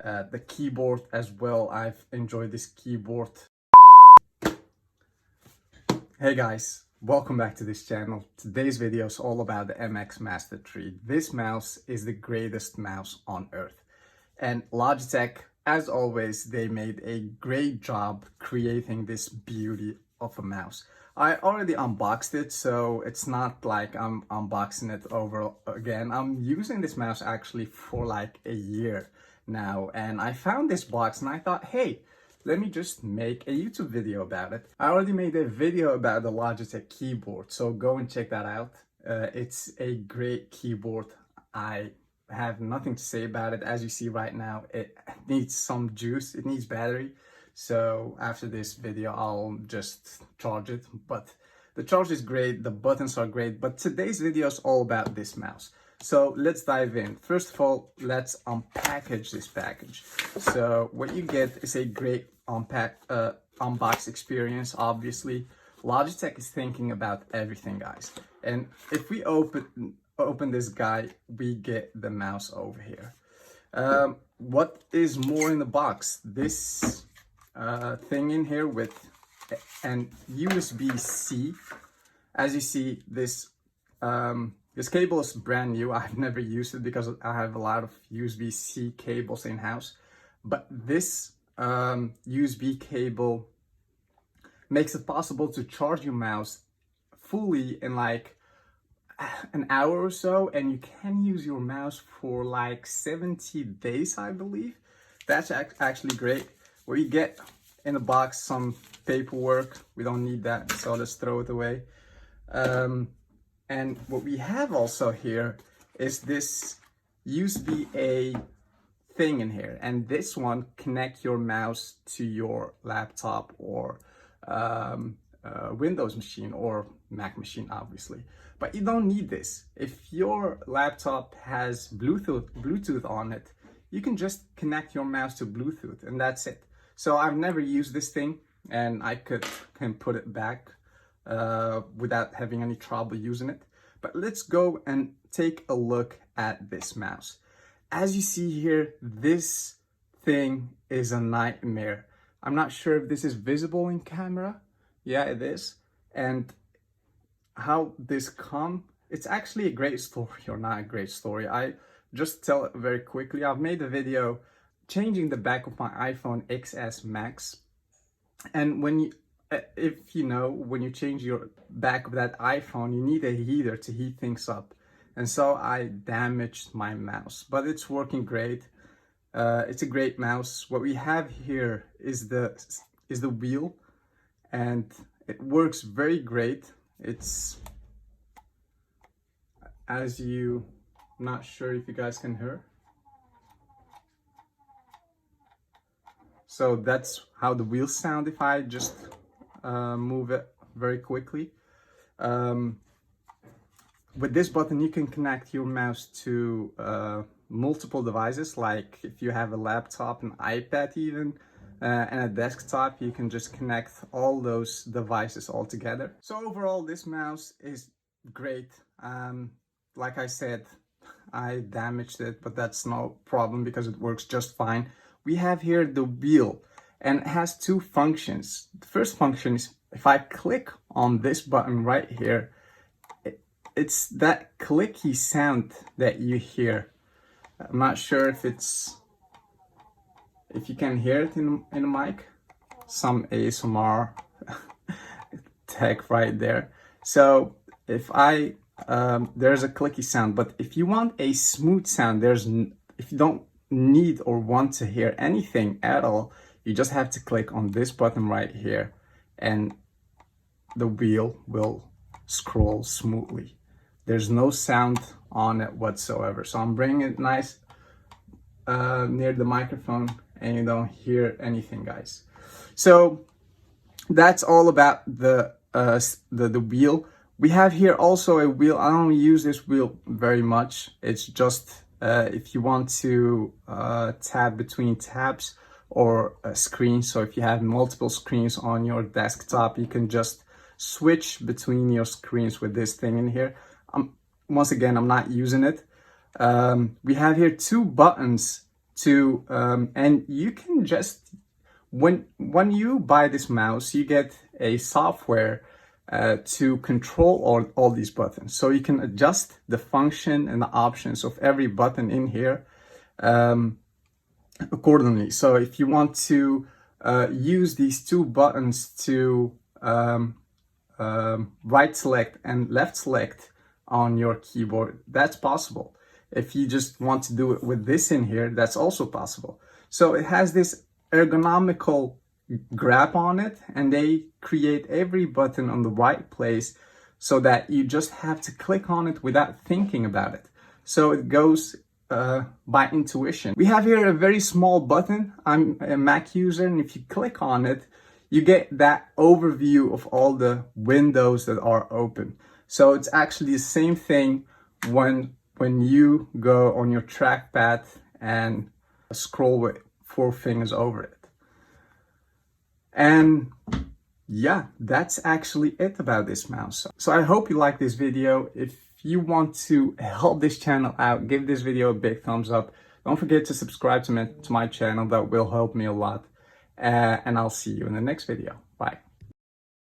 the keyboard as well. I've enjoyed this keyboard. Hey guys, welcome back to this channel. Today's video is all about the MX Master 3. This mouse is the greatest mouse on earth. And Logitech, as always, they made a great job creating this beauty of a mouse. I already unboxed it, so it's not like I'm unboxing it over again. I'm using this mouse actually for like a year now, and I found this box and I thought, hey, let me just make a YouTube video about it. I already made a video about the Logitech keyboard, so go and check that out. It's a great keyboard. I have nothing to say about it. As you see right now, it needs some juice, it needs battery. So after this video, I'll just charge it. But the charge is great, the buttons are great, but today's video is all about this mouse. So let's dive in. First of all, let's unpackage this package. So what you get is a great unbox experience. Obviously, Logitech is thinking about everything, guys. And if we open this guy, we get the mouse over here. What is more in the box? This thing in here with an USB-C. As you see, this cable is brand new. I've never used it because I have a lot of USB-C cables in-house. But this USB cable makes it possible to charge your mouse fully in like an hour or so, and you can use your mouse for like 70 days, I believe. That's actually great. We get in the box some paperwork. We don't need that, so let's throw it away. And what we have also here is this USB-A thing in here, and this one connect your mouse to your laptop or Windows machine or Mac machine, obviously. But you don't need this. If your laptop has Bluetooth on it, you can just connect your mouse to Bluetooth, and that's it. So I've never used this thing, and I can put it back without having any trouble using it. But let's go and take a look at this mouse. As you see here, this thing is a nightmare. I'm not sure if this is visible in camera. Yeah, it is. And how this it's actually a great story, or not a great story. I just tell it very quickly. I've made a video changing the back of my iPhone XS Max, and when you when you change your back of that iPhone, you need a heater to heat things up, and so I damaged my mouse, but it's working great. It's a great mouse. What we have here is the wheel, and it works very great. It's, I'm not sure if you guys can hear. So that's how the wheels sound if I just move it very quickly. With this button, you can connect your mouse to multiple devices, like if you have a laptop, an iPad even, and a desktop, you can just connect all those devices all together. So overall, this mouse is great. Like I said, I damaged it, but that's no problem because it works just fine. We have here the wheel, and it has two functions. The first function is if I click on this button right here, it's that clicky sound that you hear. I'm not sure if you can hear it in the mic. Some ASMR tech right there. So if there's a clicky sound, but if you want a smooth sound, if you don't need or want to hear anything at all, you just have to click on this button right here, and the wheel will scroll smoothly. There's no sound on it whatsoever. So I'm bringing it nice near the microphone, and you don't hear anything, guys. So that's all about the wheel. We have here also a wheel. I don't use this wheel very much. It's just if you want to tab between tabs or a screen. So if you have multiple screens on your desktop, you can just switch between your screens with this thing in here. Once again, I'm not using it. We have here two buttons and you can just, when you buy this mouse, you get a software to control all these buttons. So you can adjust the function and the options of every button in here accordingly. So if you want to use these two buttons to right select and left select on your keyboard, that's possible. If you just want to do it with this in here, that's also possible. So it has this ergonomical grab on it, and they create every button on the right place so that you just have to click on it without thinking about it. So it goes by intuition. We have here a very small button. I'm a Mac user, and if you click on it, you get that overview of all the windows that are open. So it's actually the same thing when you go on your trackpad and scroll with 4 fingers over it. And yeah, that's actually it about this mouse. So I hope you like this video. If you want to help this channel out, give this video a big thumbs up. Don't forget to subscribe to my channel. That will help me a lot. And I'll see you in the next video.